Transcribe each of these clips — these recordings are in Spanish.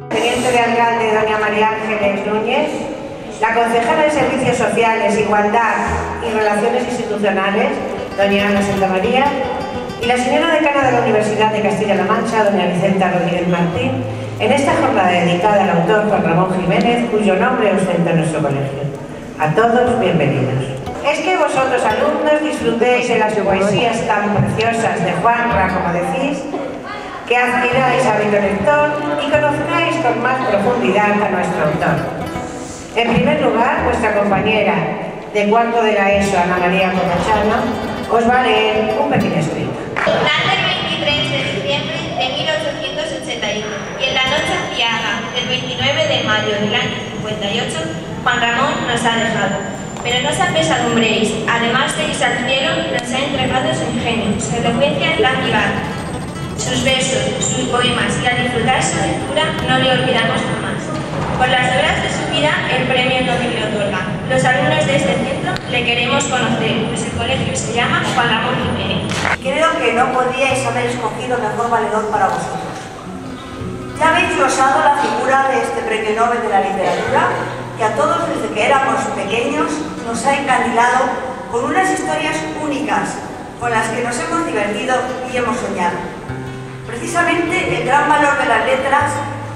Teniente de alcalde doña María Ángeles Núñez, la concejala de Servicios Sociales, Igualdad y Relaciones Institucionales, doña Ana Santamaría, y la señora decana de la Universidad de Castilla-La Mancha, doña Vicenta Rodríguez Martín, en esta jornada dedicada al autor Juan Ramón Jiménez, cuyo nombre ostenta nuestro colegio. A todos, bienvenidos. Es que vosotros, alumnos, disfrutéis de las poesías tan preciosas de Juanra, como decís, que adquiráis hábito lector y conozcáis con más profundidad a nuestro autor. En primer lugar, vuestra compañera de cuarto de la ESO, Ana María Cotachano, os va a leer un pequeño escrito. Nace el 23 de diciembre de 1881 y en la noche aciaga del 29 de mayo del año 58, Juan Ramón nos ha dejado. Pero no os apesadumbréis, además de irse al cielo, nos ha entregado su ingenio, su elocuencia en la privada. Sus versos, sus poemas y al disfrutar su lectura no le olvidamos jamás. Por las obras de su vida, el premio Nobel le otorga. Los alumnos de este centro le queremos conocer, pues el colegio se llama Juan Ramón Jiménez. Creo que no podríais haber escogido mejor valedor para vosotros. Ya habéis glosado la figura de este premio Nobel de la literatura, que a todos desde que éramos pequeños nos ha encandilado con unas historias únicas, con las que nos hemos divertido y hemos soñado. Precisamente el gran valor de las letras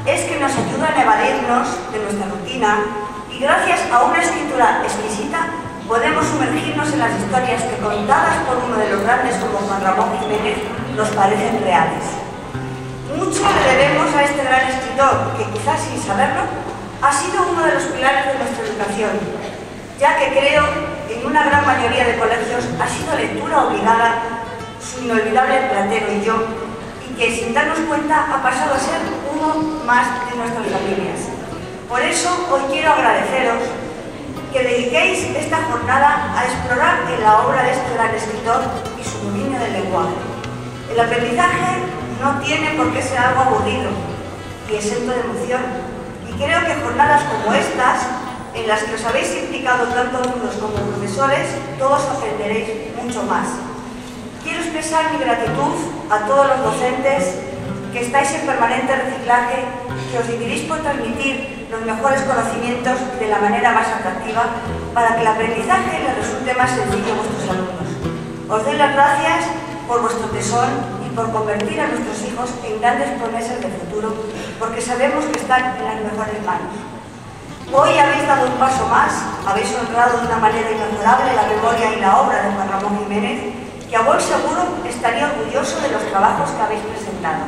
es que nos ayudan a evadirnos de nuestra rutina y gracias a una escritura exquisita podemos sumergirnos en las historias que, contadas por uno de los grandes como Juan Ramón Jiménez, nos parecen reales. Mucho le debemos a este gran escritor que, quizás sin saberlo, ha sido uno de los pilares de nuestra educación, ya que creo que en una gran mayoría de colegios ha sido lectura obligada su inolvidable Platero y yo, que sin darnos cuenta ha pasado a ser uno más de nuestras familias. Por eso hoy quiero agradeceros que dediquéis esta jornada a explorar en la obra de este gran escritor y su dominio del lenguaje. El aprendizaje no tiene por qué ser algo aburrido y exento de emoción, y creo que jornadas como estas, en las que os habéis implicado tanto alumnos como profesores, todos aprenderéis mucho más. Quiero expresar mi gratitud a todos los docentes que estáis en permanente reciclaje, que os dividís por transmitir los mejores conocimientos de la manera más atractiva para que el aprendizaje les resulte más sencillo a vuestros alumnos. Os doy las gracias por vuestro tesón y por convertir a nuestros hijos en grandes promesas de futuro, porque sabemos que están en las mejores manos. Hoy habéis dado un paso más, habéis honrado de una manera inmejorable la memoria y la obra de Juan Ramón Jiménez, que a buen seguro estaría orgulloso de los trabajos que habéis presentado.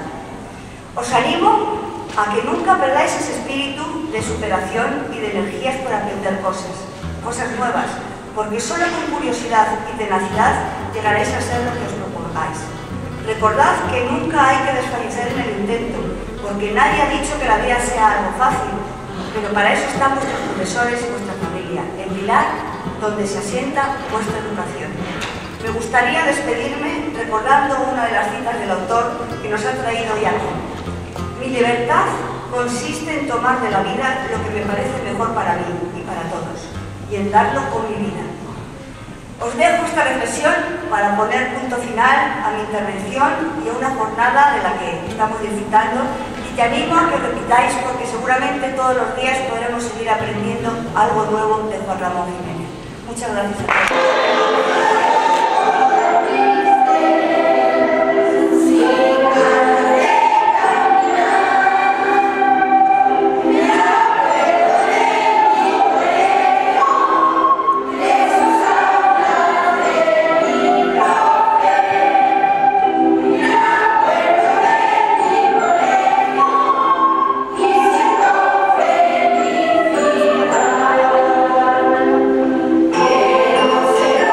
Os animo a que nunca perdáis ese espíritu de superación y de energías por aprender cosas nuevas, porque solo con curiosidad y tenacidad llegaréis a ser lo que os propongáis. Recordad que nunca hay que desfallecer en el intento, porque nadie ha dicho que la vida sea algo fácil, pero para eso están vuestros profesores y vuestra familia, el pilar donde se asienta vuestra educación. Me gustaría despedirme recordando una de las citas del autor que nos ha traído hoy aquí. Mi libertad consiste en tomar de la vida lo que me parece mejor para mí y para todos, y en darlo con mi vida. Os dejo esta reflexión para poner punto final a mi intervención y a una jornada de la que estamos disfrutando, y te animo a que repitáis, porque seguramente todos los días podremos seguir aprendiendo algo nuevo de Juan Ramón Jiménez. Muchas gracias a todos. Será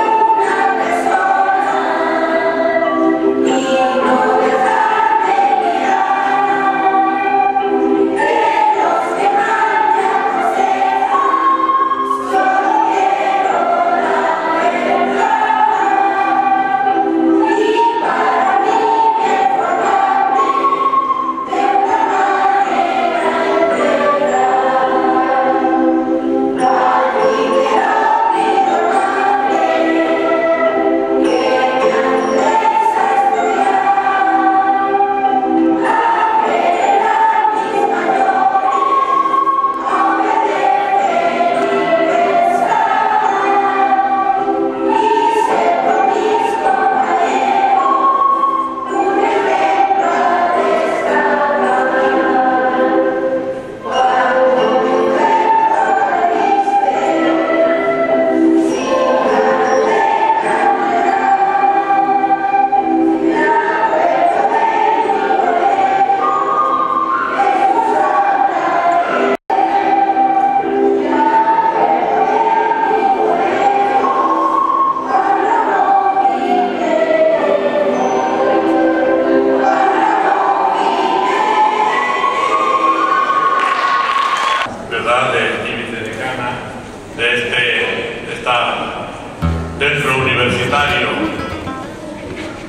Centro Universitario.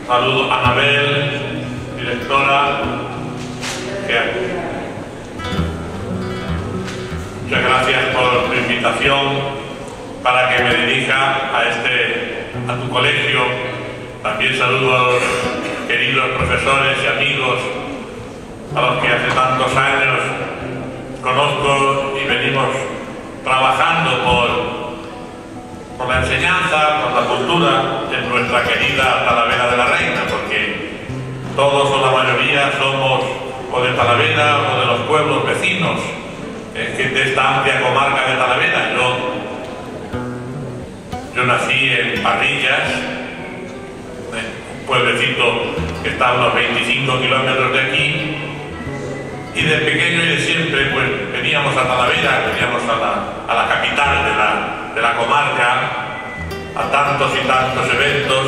Saludo a Anabel, directora. Muchas gracias por tu invitación para que me dirija a tu colegio. También saludo a los queridos profesores y amigos a los que hace tantos años conozco y venimos trabajando por la enseñanza, por la cultura en nuestra querida Talavera de la Reina, porque todos o la mayoría somos o de Talavera o de los pueblos vecinos de esta amplia comarca de Talavera. Yo nací en Parrillas, un pueblecito que está a unos 25 kilómetros de aquí, y de pequeño y de siempre pues veníamos a Talavera, veníamos a la capital de la comarca, a tantos y tantos eventos.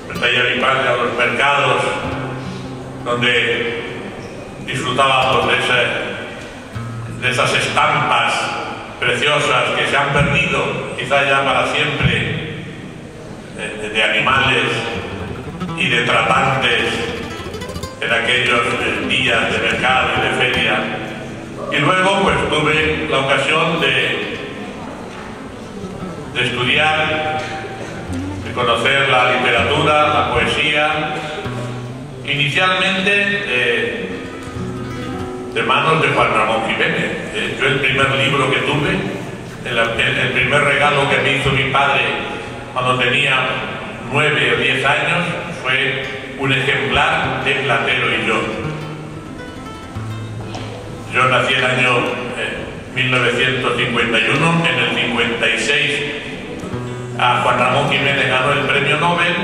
Me traía mi padre a los mercados, donde disfrutábamos de esas estampas preciosas que se han perdido, quizá ya para siempre, de animales y de tratantes en aquellos días de mercado y de feria. Y luego pues tuve la ocasión de estudiar, de conocer la literatura, la poesía, inicialmente de manos de Juan Ramón Jiménez. Yo el primer libro que tuve, el primer regalo que me hizo mi padre cuando tenía 9 o 10 años, fue un ejemplar de Platero y yo. Yo nací en el año 1951, en el 56 a Juan Ramón Jiménez ganó el premio Nobel,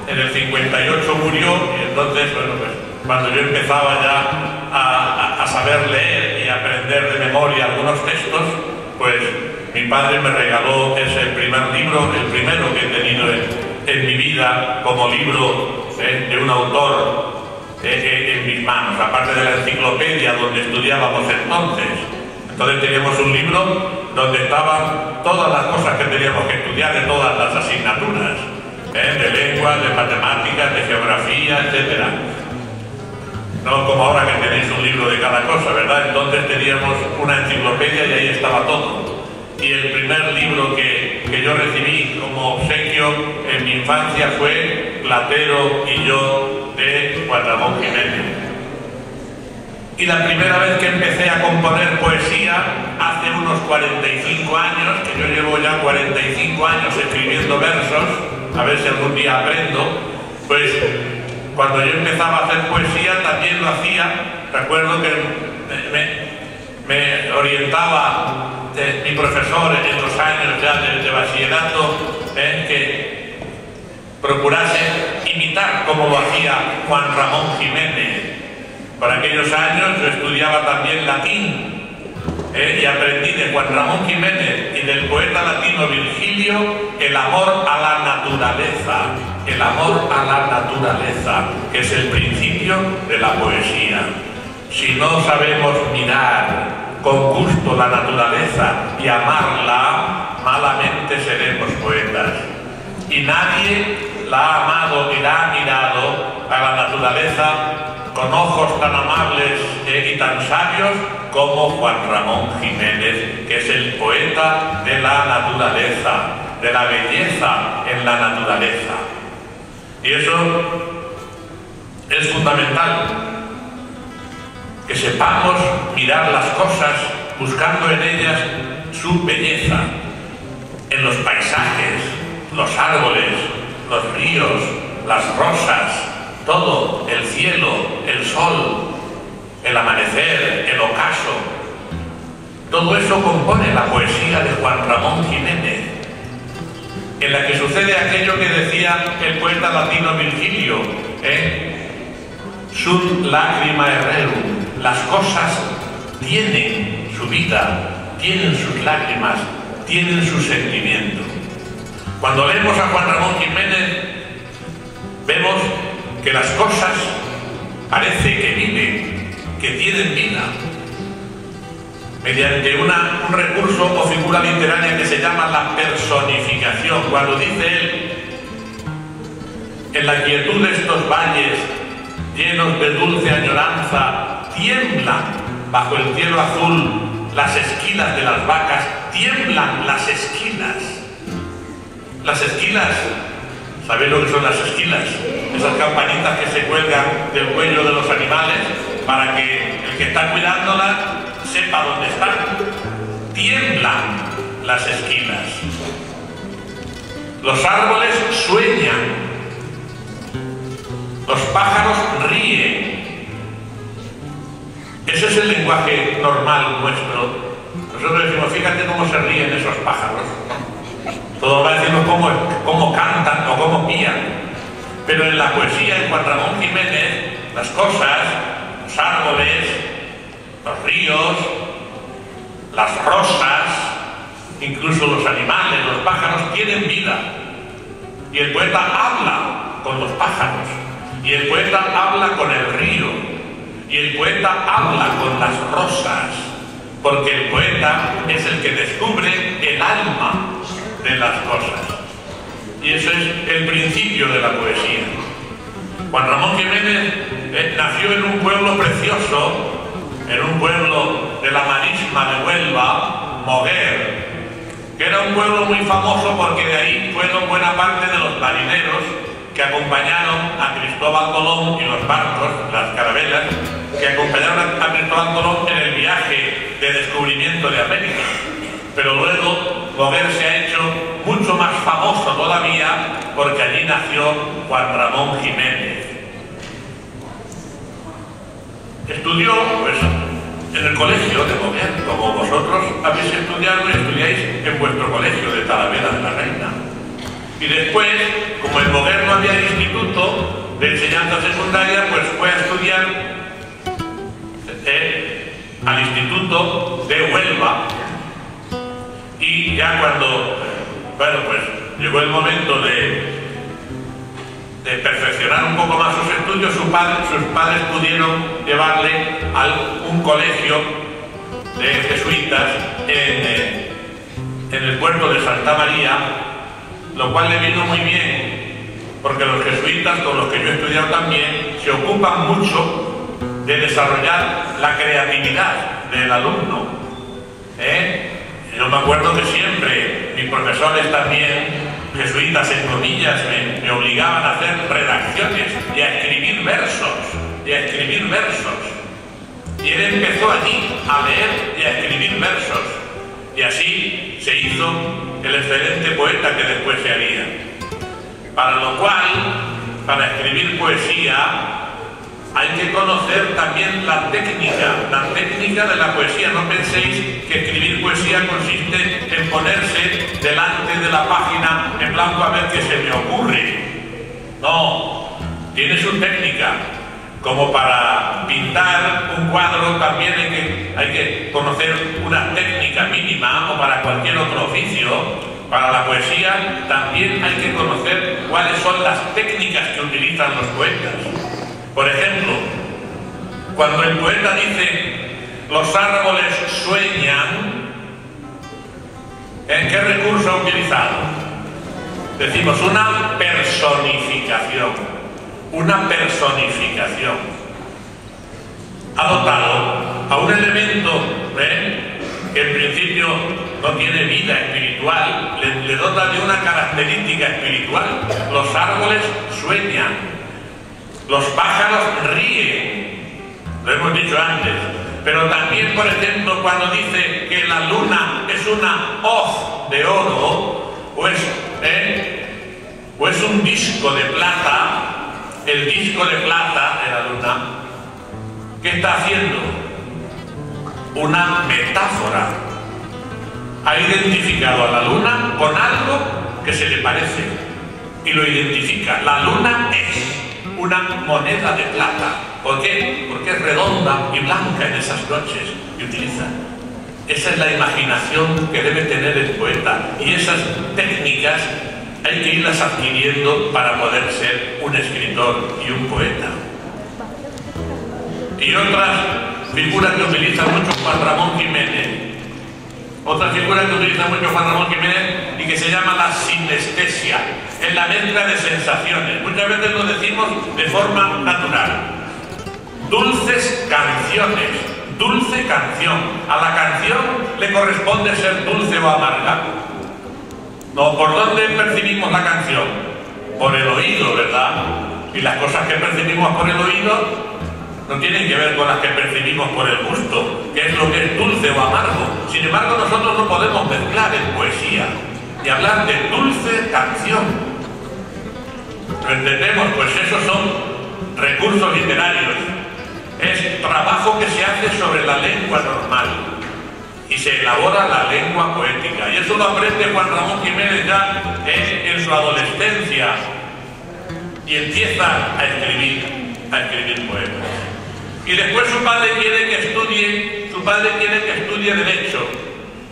en el 58 murió, y entonces, bueno, pues cuando yo empezaba ya a saber leer y aprender de memoria algunos textos, pues mi padre me regaló ese primer libro, el primero que he tenido en mi vida como libro de un autor en mis manos, aparte de la enciclopedia donde estudiábamos entonces. Entonces teníamos un libro donde estaban todas las cosas que teníamos que estudiar de todas las asignaturas, de lenguas, de matemáticas, de geografía, etc. No como ahora que tenéis un libro de cada cosa, ¿verdad? Entonces teníamos una enciclopedia y ahí estaba todo. Y el primer libro que yo recibí como obsequio en mi infancia fue Platero y yo, de Juan Ramón Jiménez. Y la primera vez que empecé a componer poesía, hace unos 45 años, que yo llevo ya 45 años escribiendo versos, a ver si algún día aprendo, pues cuando yo empezaba a hacer poesía también lo hacía. Recuerdo que me orientaba mi profesor en los años ya de bachillerato, que procurase imitar como lo hacía Juan Ramón Jiménez. Por aquellos años yo estudiaba también latín, y aprendí de Juan Ramón Jiménez y del poeta latino Virgilio el amor a la naturaleza, el amor a la naturaleza, que es el principio de la poesía. Si no sabemos mirar con gusto la naturaleza y amarla, malamente seremos poetas. Y nadie la ha amado ni la ha mirado a la naturaleza con ojos tan amables y tan sabios como Juan Ramón Jiménez, que es el poeta de la naturaleza, de la belleza en la naturaleza. Y eso es fundamental, que sepamos mirar las cosas buscando en ellas su belleza, en los paisajes, los árboles, los ríos, las rosas, todo, el cielo, el sol, el amanecer, el ocaso. Todo eso compone la poesía de Juan Ramón Jiménez, en la que sucede aquello que decía el poeta latino Virgilio, sunt lacrimae rerum. Las cosas tienen su vida, tienen sus lágrimas, tienen su sentimiento. Cuando leemos a Juan Ramón Jiménez, vemos que las cosas parece que viven, que tienen vida. mediante un recurso o figura literaria que se llama la personificación. Cuando dice él: en la quietud de estos valles, llenos de dulce añoranza, tiemblan bajo el cielo azul las esquilas de las vacas, tiemblan las esquilas. Las esquilas, ¿sabéis lo que son las esquilas? Esas campanitas que se cuelgan del cuello de los animales para que el que está cuidándolas sepa dónde están. Tiemblan las esquilas. Los árboles sueñan. Los pájaros ríen. Ese es el lenguaje normal nuestro. Nosotros decimos: fíjate cómo se ríen esos pájaros. Todos van diciendo cómo cantan o cómo pían. Pero en la poesía de Juan Ramón Jiménez, las cosas, los árboles, los ríos, las rosas, incluso los animales, los pájaros, tienen vida. Y el poeta habla con los pájaros. Y el poeta habla con el río. Y el poeta habla con las rosas. Porque el poeta es el que descubre el alma de las cosas. Y eso es el principio de la poesía. Juan Ramón Jiménez nació en un pueblo precioso, en un pueblo de la marisma de Huelva, Moguer, que era un pueblo muy famoso porque de ahí fueron buena parte de los marineros que acompañaron a Cristóbal Colón y los barcos, las carabelas, que acompañaron a Cristóbal Colón en el viaje de descubrimiento de América. Pero luego Moguer se ha hecho mucho más famoso todavía porque allí nació Juan Ramón Jiménez. Estudió, pues, en el colegio de Moguer, como vosotros habéis estudiado y estudiáis en vuestro colegio de Talavera de la Reina. Y después, como en Moguer no había instituto de enseñanza secundaria, pues fue a estudiar al Instituto de Huelva. Y ya cuando, bueno, pues llegó el momento de perfeccionar un poco más sus estudios, sus padres pudieron llevarle a un colegio de jesuitas en el puerto de Santa María, lo cual le vino muy bien, porque los jesuitas, con los que yo he estudiado también, se ocupan mucho de desarrollar la creatividad del alumno. Yo me acuerdo que siempre mis profesores también, jesuitas en comillas, me obligaban a hacer redacciones y a escribir versos, y él empezó allí a leer y a escribir versos, y así se hizo el excelente poeta que después se haría. Para lo cual, para escribir poesía, hay que conocer también la técnica de la poesía. No penséis que escribir poesía consiste en ponerse delante de la página en blanco a ver qué se me ocurre. No, tiene su técnica. Como para pintar un cuadro también hay que conocer una técnica mínima, o para cualquier otro oficio. Para la poesía también hay que conocer cuáles son las técnicas que utilizan los poetas. Por ejemplo, cuando el poeta dice los árboles sueñan, ¿en qué recurso ha utilizado? Decimos una personificación. Una personificación. Ha dotado a un elemento que en principio no tiene vida espiritual, le dota de una característica espiritual. Los árboles sueñan. Los pájaros ríen, lo hemos dicho antes, pero también, por ejemplo, cuando dice que la luna es una hoz de oro, o es un disco de plata, el disco de plata de la luna, ¿qué está haciendo? Una metáfora. Ha identificado a la luna con algo que se le parece y lo identifica. La luna es una moneda de plata. ¿Por qué? Porque es redonda y blanca en esas noches que utiliza. Esa es la imaginación que debe tener el poeta, y esas técnicas hay que irlas adquiriendo para poder ser un escritor y un poeta. Y otras figuras que utiliza mucho Juan Ramón Jiménez Otra figura que utiliza mucho Juan Ramón Jiménez y que se llama la sinestesia, es la mezcla de sensaciones. Muchas veces lo decimos de forma natural. Dulces canciones, dulce canción. A la canción le corresponde ser dulce o amarga. No, ¿por dónde percibimos la canción? Por el oído, ¿verdad? Y las cosas que percibimos por el oído no tienen que ver con las que percibimos por el gusto, que es lo que es dulce o amargo. Sin embargo, nosotros no podemos mezclar en poesía y hablar de dulce canción. ¿Lo entendemos? Pues esos son recursos literarios. Es trabajo que se hace sobre la lengua normal y se elabora la lengua poética. Y eso lo aprende Juan Ramón Jiménez ya en su adolescencia y empieza a escribir poemas. Y después su padre quiere que estudie Derecho,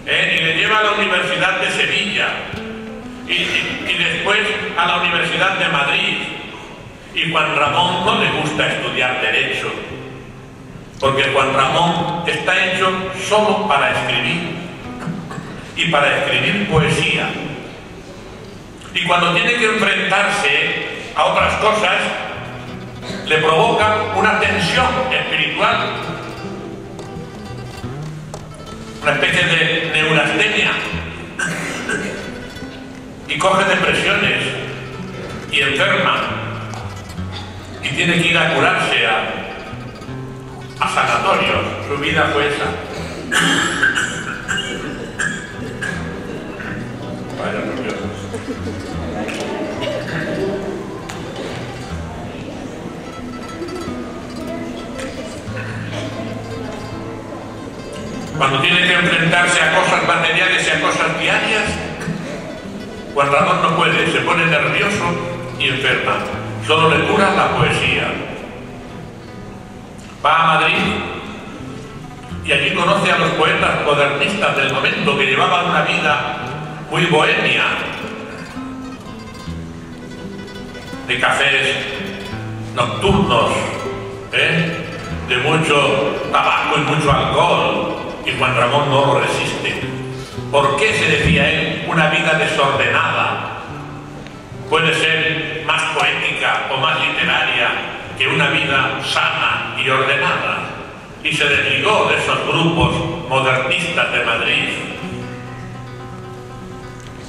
y le lleva a la Universidad de Sevilla y después a la Universidad de Madrid. Y Juan Ramón no le gusta estudiar Derecho, porque Juan Ramón está hecho solo para escribir y para escribir poesía. Y cuando tiene que enfrentarse a otras cosas, le provoca una tensión espiritual, una especie de neurastenia, y coge depresiones y enferma y tiene que ir a curarse a sanatorios. Su vida fue esa. Vaya por Dios. Cuando tiene que enfrentarse a cosas materiales y a cosas diarias, Juan Ramón no puede, se pone nervioso y enferma. Solo le cura la poesía. Va a Madrid y allí conoce a los poetas modernistas del momento que llevaban una vida muy bohemia, de cafés nocturnos, de mucho tabaco y mucho alcohol. Y Juan Ramón no lo resiste. ¿Por qué, se decía él, una vida desordenada puede ser más poética o más literaria que una vida sana y ordenada? Y se desligó de esos grupos modernistas de Madrid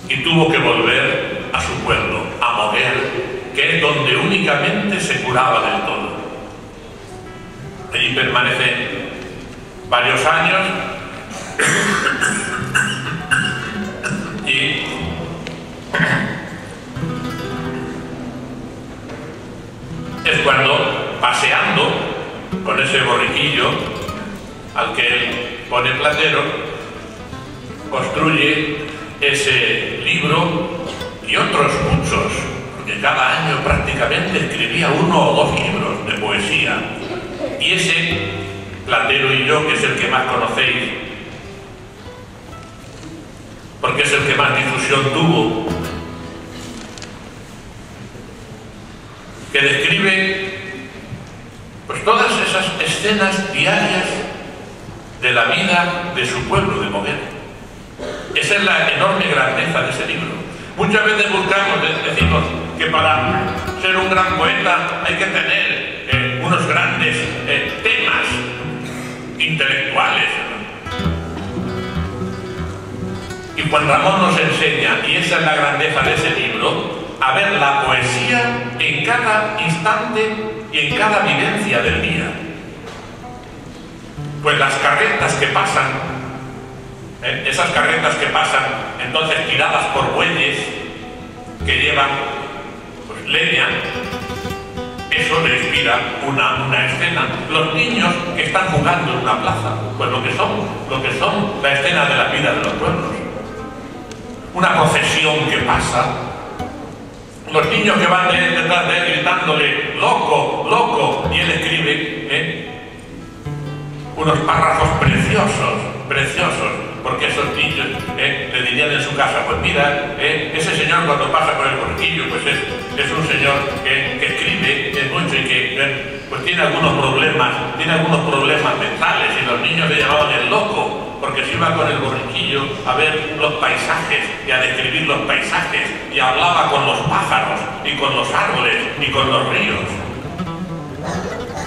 y tuvo que volver a su pueblo, a Moguer, que es donde únicamente se curaba del todo. Allí permanece varios años y es cuando, paseando con ese borriquillo al que él pone platero, construye ese libro y otros muchos, porque cada año prácticamente escribía 1 o 2 libros de poesía. Y ese Platero y yo, que es el que más conocéis, porque es el que más difusión tuvo, que describe pues todas esas escenas diarias de la vida de su pueblo de Moguer. Esa es la enorme grandeza de ese libro. Muchas veces buscamos, decimos que para ser un gran poeta hay que tener unos grandes temas intelectuales. Y Juan Ramón nos enseña, y esa es la grandeza de ese libro, a ver la poesía en cada instante y en cada vivencia del día. Pues las carretas que pasan, esas carretas que pasan entonces tiradas por bueyes que llevan pues leña, eso le inspira una escena. Los niños que están jugando en una plaza, pues lo que son la escena de la vida de los pueblos. Una procesión que pasa, los niños que van detrás de él gritándole loco, loco, y él escribe unos párrafos preciosos, porque esos niños le dirían en su casa, pues mira, ese señor cuando pasa por el borriquillo, pues es un señor que escribe mucho y que pues tiene algunos problemas mentales, y los niños le llamaban el loco, porque se iba con el borriquillo a ver los paisajes y a describir los paisajes, y hablaba con los pájaros y con los árboles y con los ríos.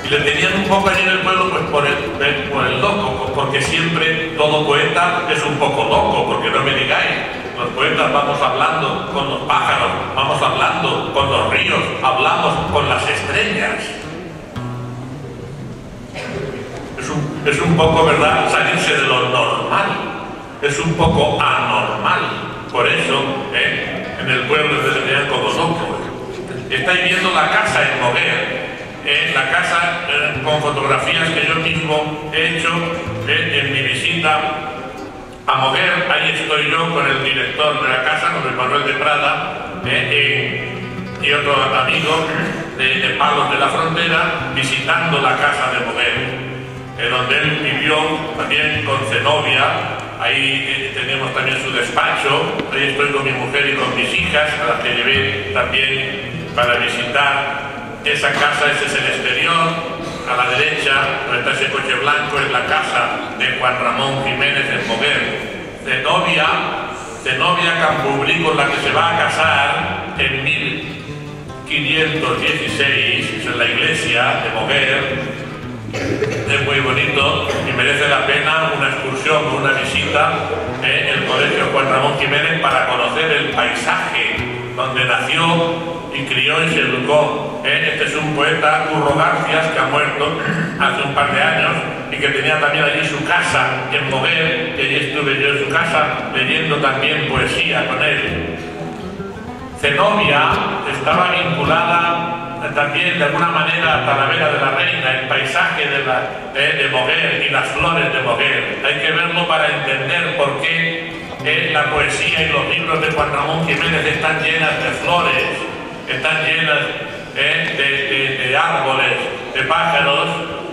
Y le tenían un poco allí en el pueblo pues por el loco, porque siempre todo poeta es un poco loco, porque no me digáis, los poetas vamos hablando con los pájaros, vamos hablando con los ríos, hablamos con las estrellas. Es un poco, ¿verdad?, salirse de lo normal, es un poco anormal. Por eso, en el pueblo se tenían como locos. Estáis viendo la casa en Moguer. La casa con fotografías que yo mismo he hecho en mi visita a Moguer. Ahí estoy yo con el director de la casa, con Luis Manuel de Prada, y otro amigo de Palos de la Frontera, visitando la casa de Moguer, donde él vivió también con Zenobia. Ahí tenemos también su despacho. Ahí estoy con mi mujer y con mis hijas, a las que llevé también para visitar esa casa. Ese es el exterior. A la derecha, donde está ese coche blanco, es la casa de Juan Ramón Jiménez en Moguer. Zenobia Campoubrí, con la que se va a casar en 1516, es en la iglesia de Moguer. Es muy bonito y merece la pena una excursión, una visita en el colegio Juan Ramón Jiménez para conocer el paisaje donde nació y crió y se educó. Este es un poeta, Curro Garcias, que ha muerto hace un par de años y que tenía también allí su casa en Moguer, y allí estuve yo en su casa leyendo también poesía con él. Zenobia estaba vinculada también de alguna manera a Talavera de la Reina, el paisaje de Moguer y las flores de Moguer. Hay que verlo para entender por qué la poesía y los libros de Juan Ramón Jiménez están llenas de flores, están llenas de árboles, de pájaros,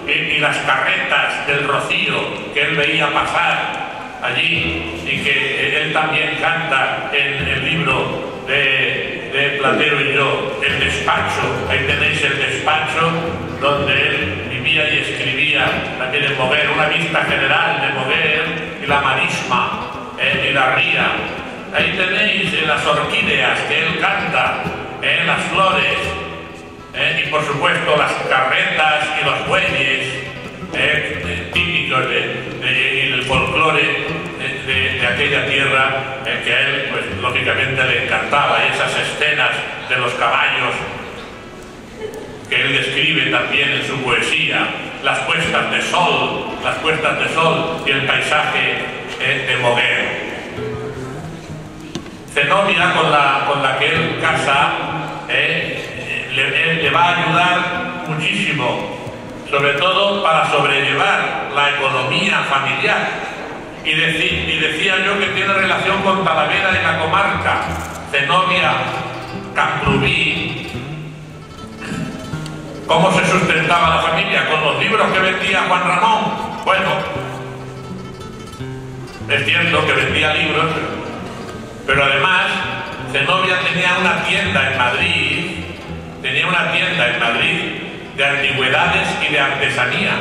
y las carretas del rocío que él veía pasar allí, y que él también canta en el libro de Platero y yo, El despacho. Ahí tenéis el despacho donde él vivía y escribía también en Moguer, una vista general de Moguer y la marisma y la ría. Ahí tenéis las orquídeas que él canta, las flores, y por supuesto las carretas y los bueyes típicos del folclore de aquella tierra, que a él pues lógicamente le encantaba, y esas escenas de los caballos que él describe también en su poesía, las puestas de sol y el paisaje de Moguer. Zenobia, con la que él casa, le va a ayudar muchísimo, sobre todo para sobrellevar la economía familiar. Y decía yo que tiene relación con Talavera y la comarca. Zenobia Campoubrí, ¿cómo se sustentaba la familia? Con los libros que vendía Juan Ramón. Bueno, es cierto que vendía libros, pero además Zenobia tenía una tienda en Madrid, de antigüedades y de artesanía.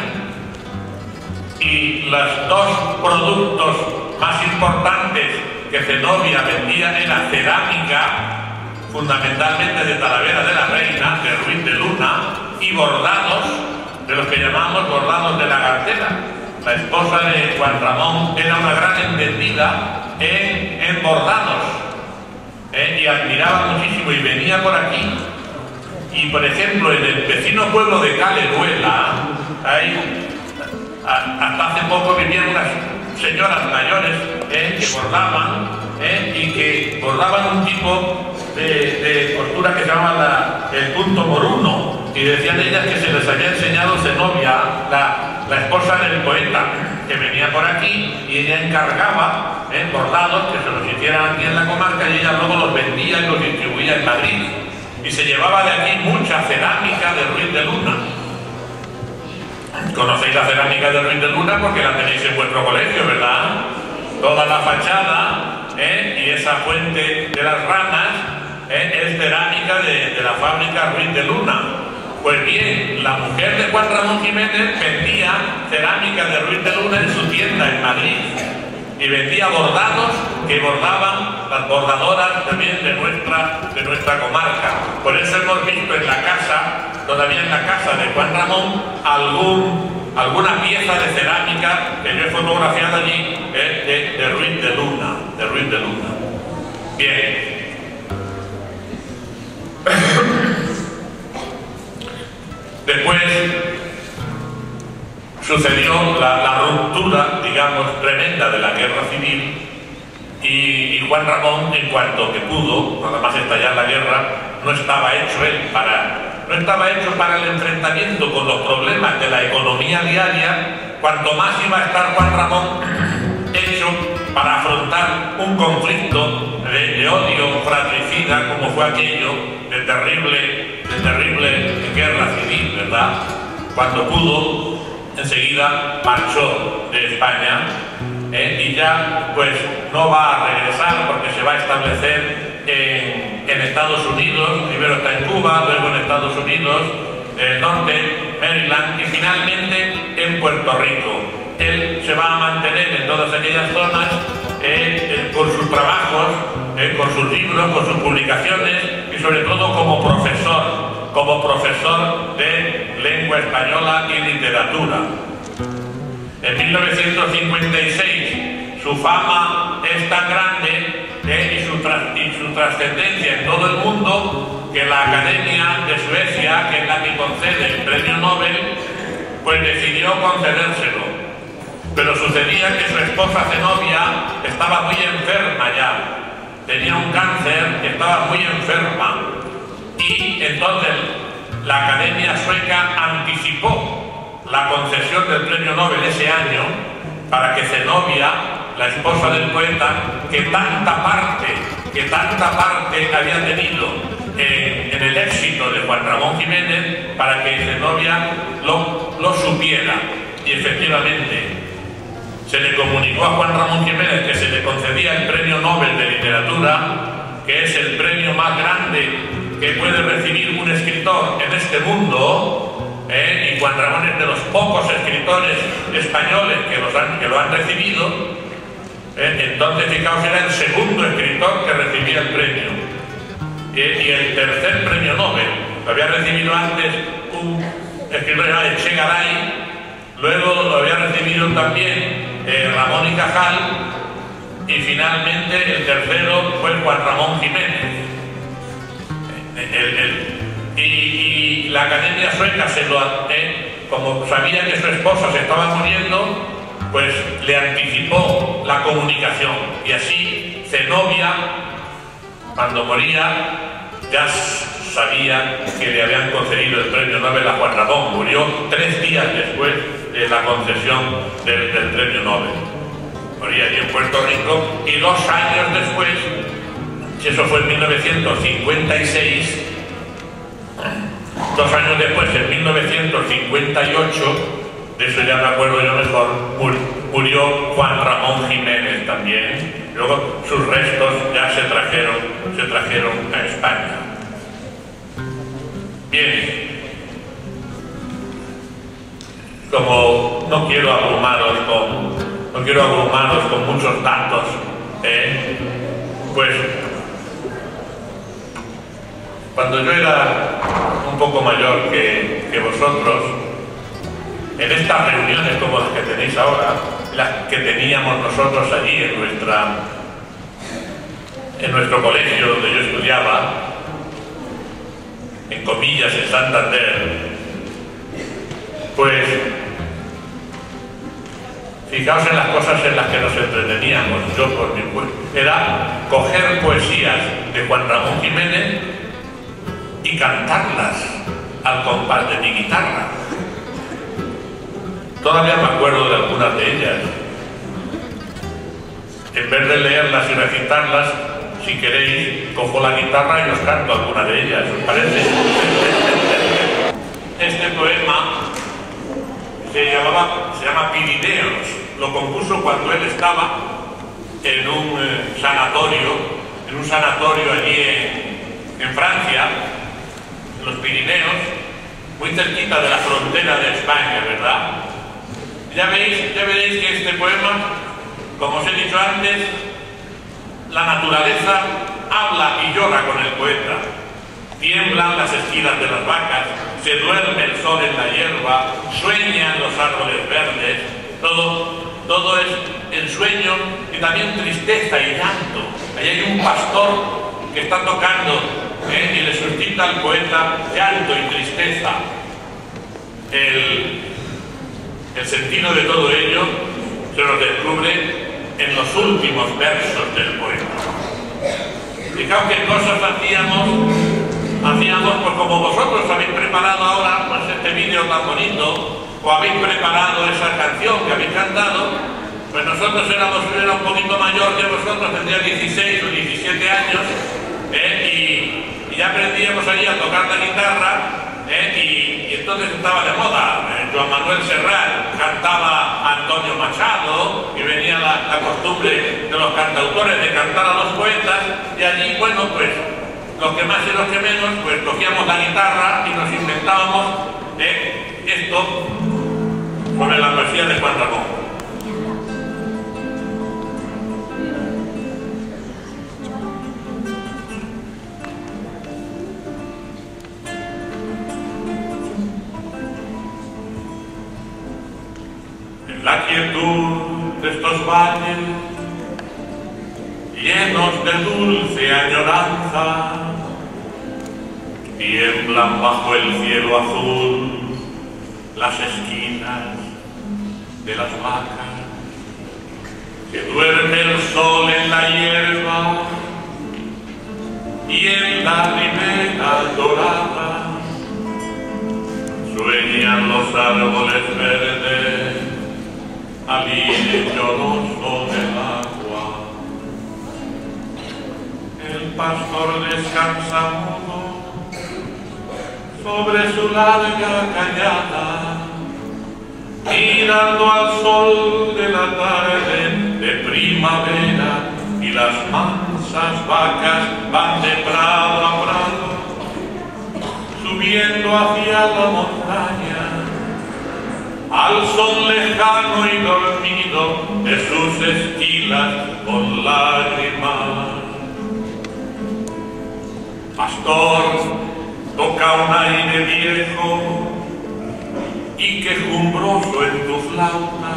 Y los dos productos más importantes que Zenobia vendía era cerámica, fundamentalmente de Talavera de la Reina, de Ruiz de Luna, y bordados, de los que llamamos bordados de lagartera. La esposa de Juan Ramón era una gran entendida en bordados, y admiraba muchísimo, y venía por aquí. Y por ejemplo, en el vecino pueblo de Caleruela, hasta hace poco vivían unas señoras mayores que bordaban, y que bordaban un tipo de costura que se llama el punto moruno, y decían ellas que se les había enseñado Zenobia, la esposa del poeta, que venía por aquí, y ella encargaba bordados que se los hicieran aquí en la comarca, y ella luego los vendía y los distribuía en Madrid, y se llevaba de aquí mucha cerámica de Ruiz de Luna. Conocéis la cerámica de Ruiz de Luna porque la tenéis en vuestro colegio, ¿verdad? Toda la fachada y esa fuente de las ranas es cerámica de la fábrica Ruiz de Luna. Pues bien, la mujer de Juan Ramón Jiménez vendía cerámica de Ruiz de Luna en su tienda en Madrid. y vendía bordados que bordaban las bordadoras también de nuestra comarca. Por eso hemos visto en la casa, todavía en la casa de Juan Ramón, alguna pieza de cerámica que yo he fotografiado allí de Ruiz de Luna, Bien. Después sucedió la ruptura, digamos, tremenda de la guerra civil y Juan Ramón, en cuanto que pudo, nada más estallar la guerra, no estaba hecho para el enfrentamiento con los problemas de la economía diaria, cuanto más iba a estar Juan Ramón hecho para afrontar un conflicto de odio fratricida como fue aquello de terrible guerra civil, ¿verdad? Cuando pudo, enseguida marchó de España y ya pues no va a regresar porque se va a establecer en Estados Unidos. Primero está en Cuba, luego en Estados Unidos, el norte, Maryland y finalmente en Puerto Rico. Él se va a mantener en todas aquellas zonas con sus trabajos, con sus libros, con sus publicaciones y sobre todo como profesor de lengua española y literatura. En 1956 su fama es tan grande y su trascendencia en todo el mundo que la Academia de Suecia, que es la que concede el premio Nobel, pues decidió concedérselo. Pero sucedía que su esposa Zenobia estaba muy enferma ya, tenía un cáncer y estaba muy enferma. Y entonces la Academia Sueca anticipó la concesión del premio Nobel ese año para que Zenobia, la esposa del poeta, que tanta parte había tenido en el éxito de Juan Ramón Jiménez, para que Zenobia lo supiera. Y efectivamente se le comunicó a Juan Ramón Jiménez que se le concedía el premio Nobel de Literatura, que es el premio más grande que puede recibir un escritor en este mundo, y Juan Ramón es de los pocos escritores españoles que lo han recibido. Entonces, fijaos, era el segundo escritor que recibía el premio y el tercer premio Nobel. Lo había recibido antes un escritor llamado Echegaray, luego lo había recibido también Ramón y Cajal y finalmente el tercero fue Juan Ramón Jiménez. Y la Academia Sueca como sabía que su esposa se estaba muriendo, pues le anticipó la comunicación y así Zenobia, cuando moría, ya sabía que le habían concedido el premio Nobel a Juan Ramón. Murió 3 días después de la concesión del premio Nobel. Moría allí en Puerto Rico y 2 años después, eso fue en 1956, 2 años después, en 1958, de eso ya me acuerdo yo mejor, murió Juan Ramón Jiménez también. Luego sus restos ya se trajeron a España. Bien, como no quiero abrumaros con muchos datos, pues cuando yo era un poco mayor que vosotros, en estas reuniones como las que tenéis ahora, las que teníamos nosotros allí en nuestro colegio donde yo estudiaba, en comillas, en Santander, pues fijaos en las cosas en las que nos entreteníamos. Yo por mi cuenta era coger poesías de Juan Ramón Jiménez y cantarlas al compás de mi guitarra. Todavía me acuerdo de algunas de ellas. En vez de leerlas y recitarlas, si queréis, cojo la guitarra y os canto alguna de ellas, ¿os parece? Este poema se llama Pirineos. Lo compuso cuando él estaba en un sanatorio allí en Francia, en los Pirineos, muy cerquita de la frontera de España, ¿verdad? Ya veréis que este poema Como os he dicho antes, la naturaleza habla y llora con el poeta. Tiemblan las esquilas de las vacas, se duerme el sol en la hierba, sueñan los árboles verdes, todo es ensueño y también tristeza y llanto. Ahí hay un pastor que está tocando y le suscita al poeta llanto y tristeza. El sentido de todo ello se nos descubre en los últimos versos del poema. Fijaos qué cosas hacíamos pues como vosotros habéis preparado ahora pues este vídeo tan bonito, o habéis preparado esa canción que habéis cantado, pues nosotros era un poquito mayor que vosotros, tendría 16 o 17 años, y ya aprendíamos allí a tocar la guitarra, y entonces estaba de moda. Joan Manuel Serrat cantaba Antonio Machado, y venía la costumbre de los cantautores de cantar a los poetas, y allí, bueno, pues los que más y los que menos, pues cogíamos la guitarra y nos inventábamos esto sobre la poesía de Juan Ramón. En la quietud de estos valles llenos de dulce añoranza, tiemblan bajo el cielo azul las esquinas de las vacas, que duerme el sol en la hierba y en la ribera dorada sueñan los árboles verdes al hilo lloroso del agua. El pastor descansa mudo sobre su larga cañada, mirando al sol de la tarde de primavera, y las mansas vacas van de prado a prado, subiendo hacia la montaña, al son lejano y dormido de sus esquilas con lágrimas. Pastor, toca un aire viejo y quejumbroso en tu flauta,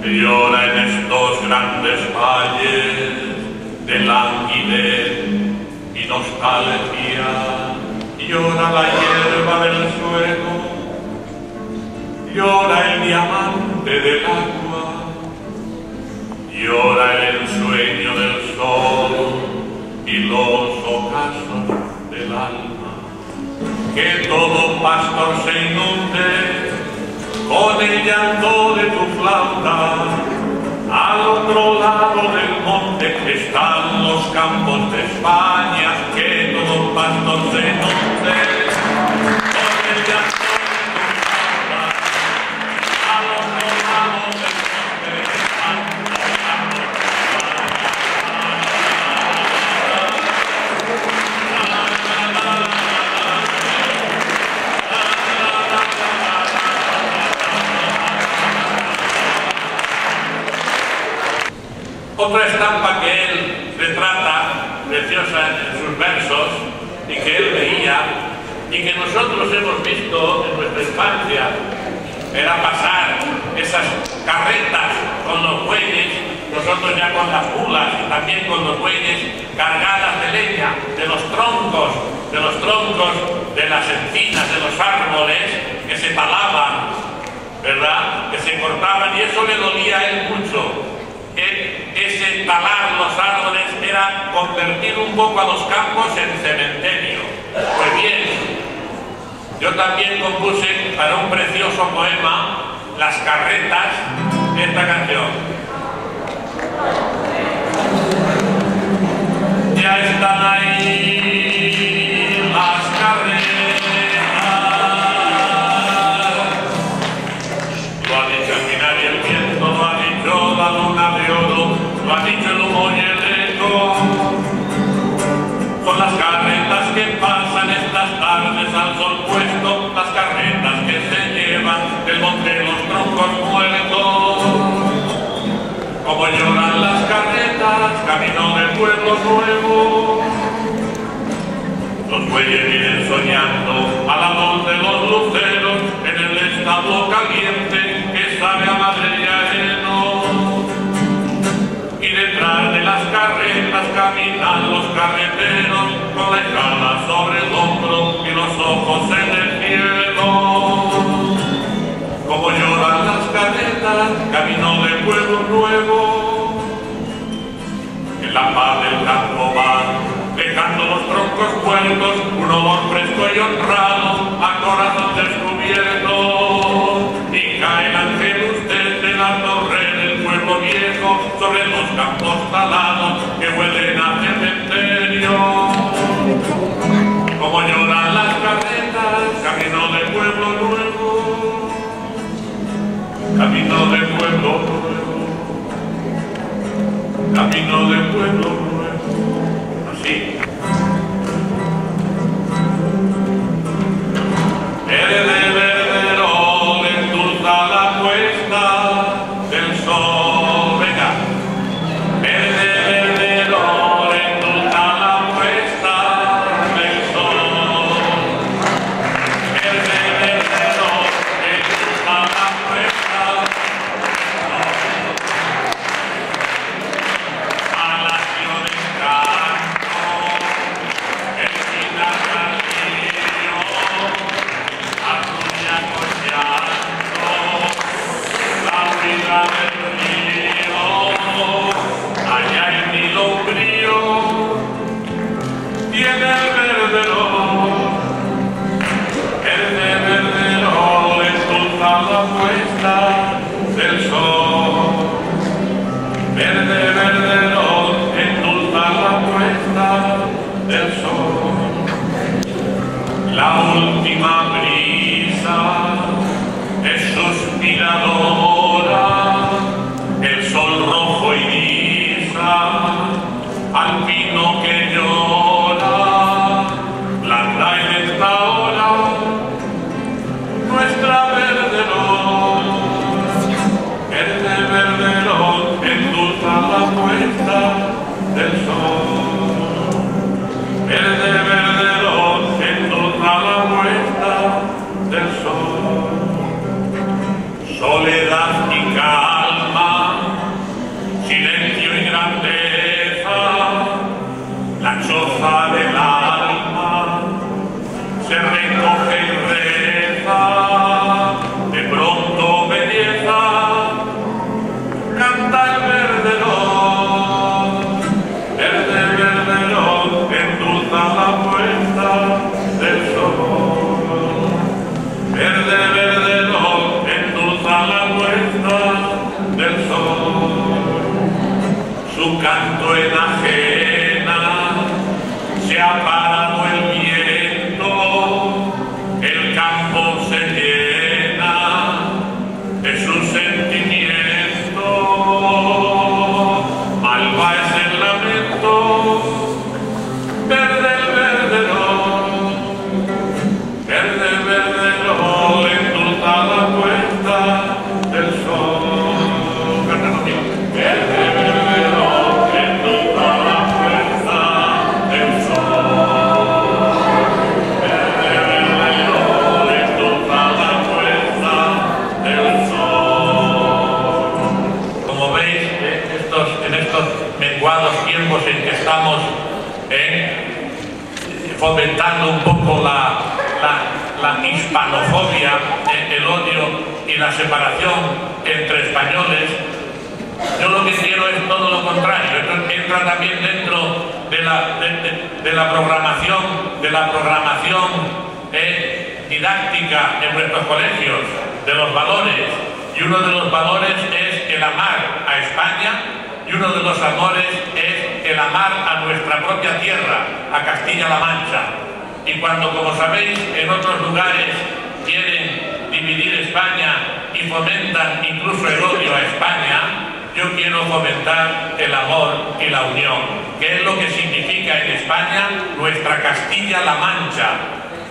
que llora en estos grandes valles de languidez y nostalgia. Llora la hierba del suelo, llora el diamante del agua, llora el ensueño del sol y los ocasos del alma. Que todo pastor se inunde con el llanto de tu flauta. Al otro lado del monte están los campos de España. Que todo pastor se inunde con el llanto de tu flauta. Al otro lado del monte están los campos de Otra estampa que él retrata, preciosa en sus versos, y que él veía, y que nosotros hemos visto en nuestra infancia, era pasar esas carretas con los bueyes, nosotros ya con las mulas y también con los bueyes, cargadas de leña, de los troncos de las encinas, de los árboles que se talaban, ¿verdad? Que se cortaban, y eso le dolía a él mucho. Ese talar los árboles era convertir un poco a los campos en cementerio. Pues bien, yo también compuse para un precioso poema, Las carretas, esta canción. Ya están ahí las carretas, lo ha dicho el minar y el viento, lo ha dicho la luna de oro, lo ha dicho el humo y el eco. Son las carretas que pasan estas tardes al sol puesto, las carretas que se llevan del monte los troncos muertos. como lloran las carretas, camino del pueblo nuevo. Los bueyes vienen soñando a la luz de los luceros en el establo caliente que sabe a madre y a heno. Y detrás de las carretas caminan los carreteros con la escala sobre el hombro y los ojos en el cielo. Como lloran las carretas, camino del pueblo nuevo. En la paz del campo van dejando los troncos muertos, un olor fresco y honrado a corazón descubierto. Y cae el ángel desde la torre del pueblo viejo sobre los campos talados que huelen a cementerio. Como lloran las carretas, camino del pueblo nuevo. Camino del pueblo nuevo. Camino del pueblo nuevo. Sí. Verde verderol endulza la puesta del sol. Venga. Verde verderol endulza la puesta del sol. Verde verderol endulza la puesta a la acción en canto. Allá en mi lombrío tiene el verderol, endulza la puesta del sol. Verde verderol endulza la puesta del sol. La última brisa es suspiradora, el sol rojo iriza al pino que llora, blanda en esta hora nuestra verderol. Verde verderol endulza la puesta del sol. Verde verderol endulza la puesta del sol. Soledad y calma, silencio y grandeza, la choza del alma se recoge y reza, de pronto belleza, canta el verderol. Verde verderol endulza la puesta del sol. Verde verderol endulza la puesta del sol. Su canto enajena, se ha parado el viento, el campo se llena de su sentimiento. Malva es el lamento, verde el verderol. Verde verderol endulza la puesta del sol. Canta conmigo. Verde verderol endulza la puesta del sol. Verde verderol endulza la puesta del sol. Como veis, en estos menguados tiempos en que estamos fomentando un poco la hispanofobia, el odio y la separación entre españoles, yo lo que quiero es todo lo contrario. Esto entra también dentro de la programación didáctica en nuestros colegios, de los valores, y uno de los valores es el amar a España, y uno de los amores es el amar a nuestra propia tierra, a Castilla-La Mancha. Y cuando, como sabéis, en otros lugares quieren dividir España y fomentan incluso el odio a España, yo quiero fomentar el amor y la unión, que es lo que significa en España nuestra Castilla-La Mancha.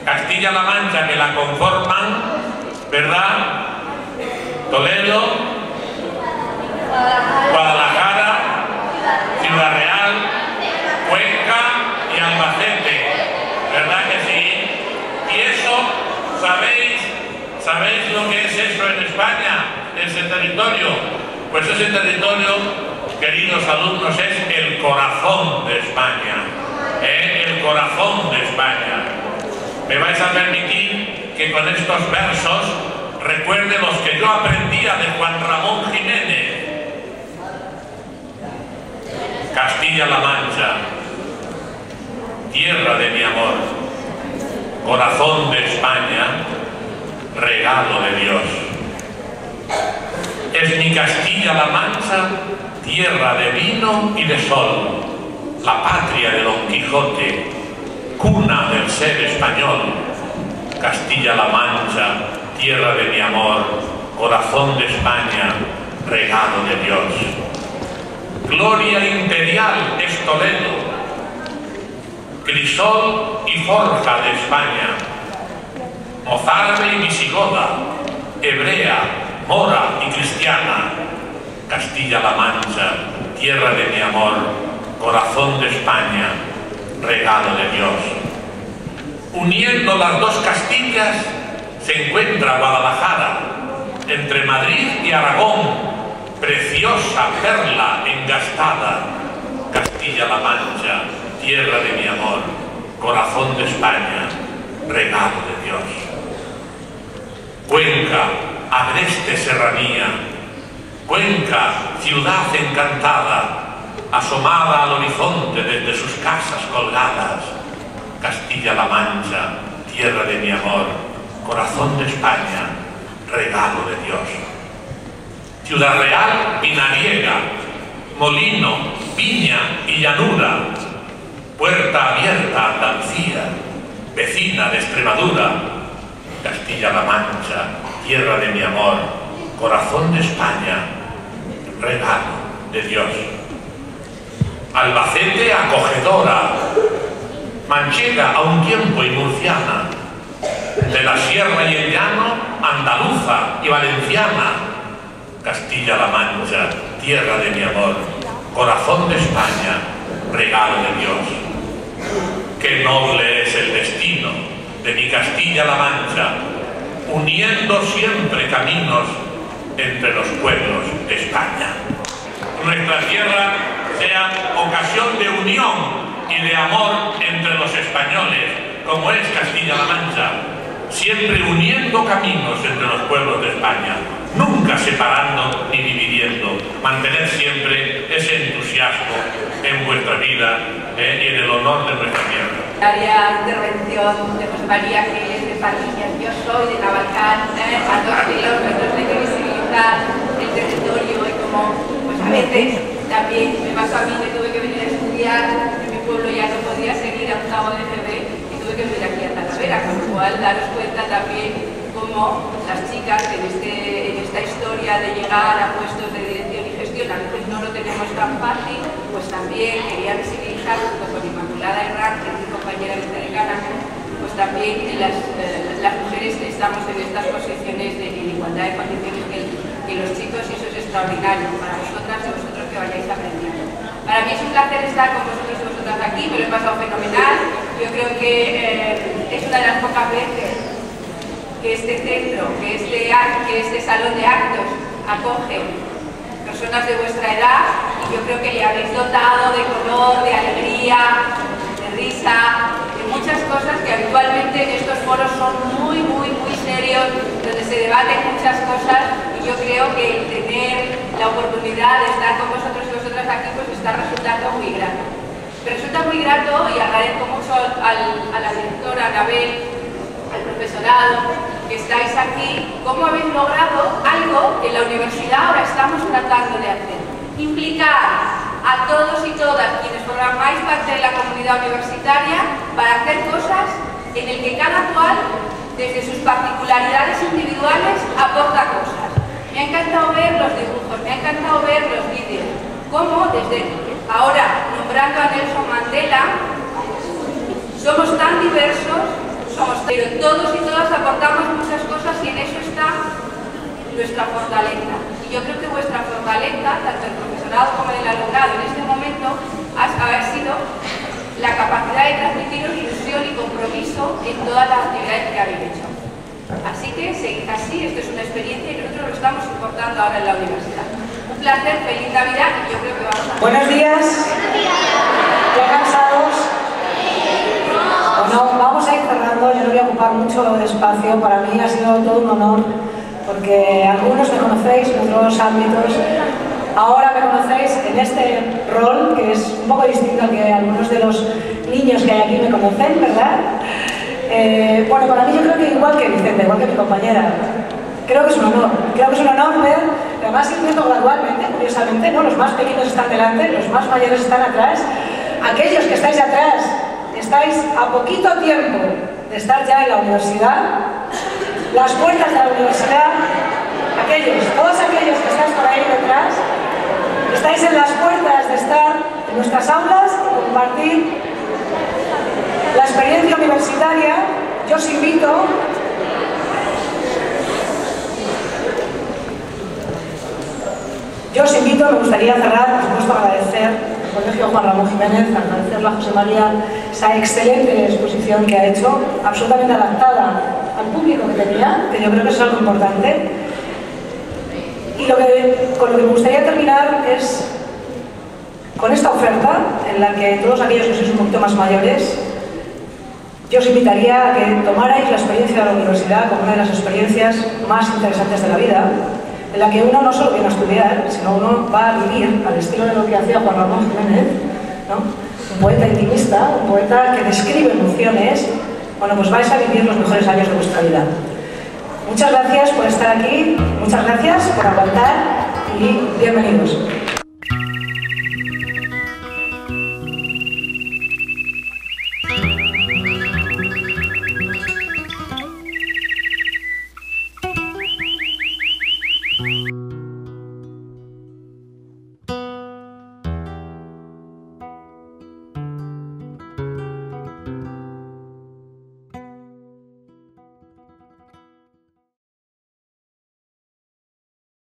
Castilla-La Mancha, que la conforman, ¿verdad?, Toledo, Guadalajara, Ciudad Real, Cuenca y Albacete, ¿verdad que sí? Y eso, ¿sabéis lo que es eso en España? Ese territorio. Pues ese territorio, queridos alumnos, es el corazón de España. El corazón de España. Me vais a permitir que con estos versos recuerde los que yo aprendía de Juan Ramón Jiménez. Castilla-La Mancha, tierra de mi amor, corazón de España, regalo de Dios. Es mi Castilla-La Mancha, tierra de vino y de sol, la patria de Don Quijote, cuna del ser español. Castilla-La Mancha, tierra de mi amor, corazón de España, regalo de Dios. Gloria imperial es Toledo, crisol y forja de España, mozárabe y visigoda, hebrea, mora y cristiana. Castilla-La Mancha, tierra de mi amor, corazón de España, regalo de Dios. Uniendo las dos Castillas se encuentra Guadalajara, entre Madrid y Aragón, preciosa perla engastada. Castilla-La Mancha, tierra de mi amor, corazón de España, regalo de Dios. Cuenca, agreste serranía, Cuenca, ciudad encantada, asomada al horizonte desde sus casas colgadas. Castilla-La Mancha, tierra de mi amor, corazón de España, regalo de Dios. Ciudad Real, vinariega, molino, viña y llanura, puerta abierta a Andalucía, vecina de Extremadura. Castilla-La Mancha, tierra de mi amor, corazón de España, regalo de Dios. Albacete, acogedora, manchega a un tiempo y murciana, de la sierra y el llano, andaluza y valenciana. Castilla-La Mancha, tierra de mi amor, corazón de España, regalo de Dios. Qué noble es el destino de mi Castilla-La Mancha, uniendo siempre caminos entre los pueblos de España. Nuestra tierra sea ocasión de unión y de amor entre los españoles, como es Castilla-La Mancha, siempre uniendo caminos entre los pueblos de España, nunca separando ni dividiendo, mantener siempre ese entusiasmo en vuestra vida y en el honor de nuestra tierra. Intervención de José María, que es de Parrillas. Yo soy de Navalcán, a 2 kilómetros de visibilizar el territorio y como pues a veces también me pasó a mí que tuve que venir a estudiar, en mi pueblo ya no podía seguir a octavo de GB y tuve que venir aquí a Talavera, con lo cual daros cuenta también cómo las chicas en esta historia de llegar a puestos de dirección y gestión, a veces no lo tenemos tan fácil, pues también quería visibilizar junto con Inmaculada Herrán, que es mi compañera veterana, pues también las mujeres que estamos en estas posiciones de igualdad de condiciones que los chicos, y eso es extraordinario para vosotras y vosotros que vayáis aprendiendo. Para mí es un placer estar con vosotros y vosotras aquí, me lo he pasado fenomenal. Yo creo que es una de las pocas veces que este centro, que este salón de actos acoge personas de vuestra edad, y yo creo que le habéis dotado de color, de alegría, de risa, de muchas cosas que habitualmente en estos foros son muy serios, donde se debaten muchas cosas, y yo creo que el tener la oportunidad de estar con vosotros y vosotras aquí pues está resultando muy grato. Me resulta muy grato y agradezco mucho a la directora Anabel, al profesorado, que estáis aquí, cómo habéis logrado algo que en la universidad ahora estamos tratando de hacer. Implicar a todos y todas quienes formáis parte de la comunidad universitaria para hacer cosas en el que cada cual, desde sus particularidades individuales, aporta cosas. Me ha encantado ver los dibujos, me ha encantado ver los vídeos, cómo desde ahora, nombrando a Nelson Mandela, somos tan diversos, pero todos y todas aportamos muchas cosas y en eso está nuestra fortaleza. Y yo creo que vuestra fortaleza meta, tanto del profesorado como del alumnado en este momento, ha sido la capacidad de transmitiros ilusión y compromiso en todas las actividades que habéis hecho. Así que seguid así, esto es una experiencia y nosotros lo estamos importando ahora en la universidad. Un placer, feliz Navidad y yo creo que vamos a... Buenos días. ¿Ya cansados? Bueno, vamos a ir cerrando, yo no voy a ocupar mucho de espacio, para mí ha sido todo un honor, porque algunos me conocéis en otros ámbitos, ahora me conocéis en este rol, que es un poco distinto al que algunos de los niños que hay aquí me conocen, ¿verdad? Bueno, para mí yo creo que igual que Vicente, igual que mi compañera, creo que es un honor ver, además ir viendo gradualmente, curiosamente, ¿no? Los más pequeños están delante, los más mayores están atrás, aquellos que estáis atrás, estáis a poquito tiempo de estar ya en la universidad, las puertas de la universidad, todos aquellos que estáis por ahí detrás, estáis en las puertas de estar en nuestras aulas y compartir la experiencia universitaria. Yo os invito me gustaría cerrar, por supuesto, agradecer al Colegio Juan Ramón Jiménez, agradecerle a José María esa excelente exposición que ha hecho, absolutamente adaptada al público que tenía, que yo creo que eso es algo importante. Y con lo que me gustaría terminar es con esta oferta, en la que todos aquellos que sois un poquito más mayores, yo os invitaría a que tomarais la experiencia de la universidad como una de las experiencias más interesantes de la vida, en la que uno no solo viene a estudiar, sino uno va a vivir al estilo de lo que hacía Juan Ramón Jiménez, ¿no? Un poeta intimista, un poeta que describe emociones. Bueno, pues vais a vivir los mejores años de vuestra vida. Muchas gracias por estar aquí, muchas gracias por aguantar y bienvenidos.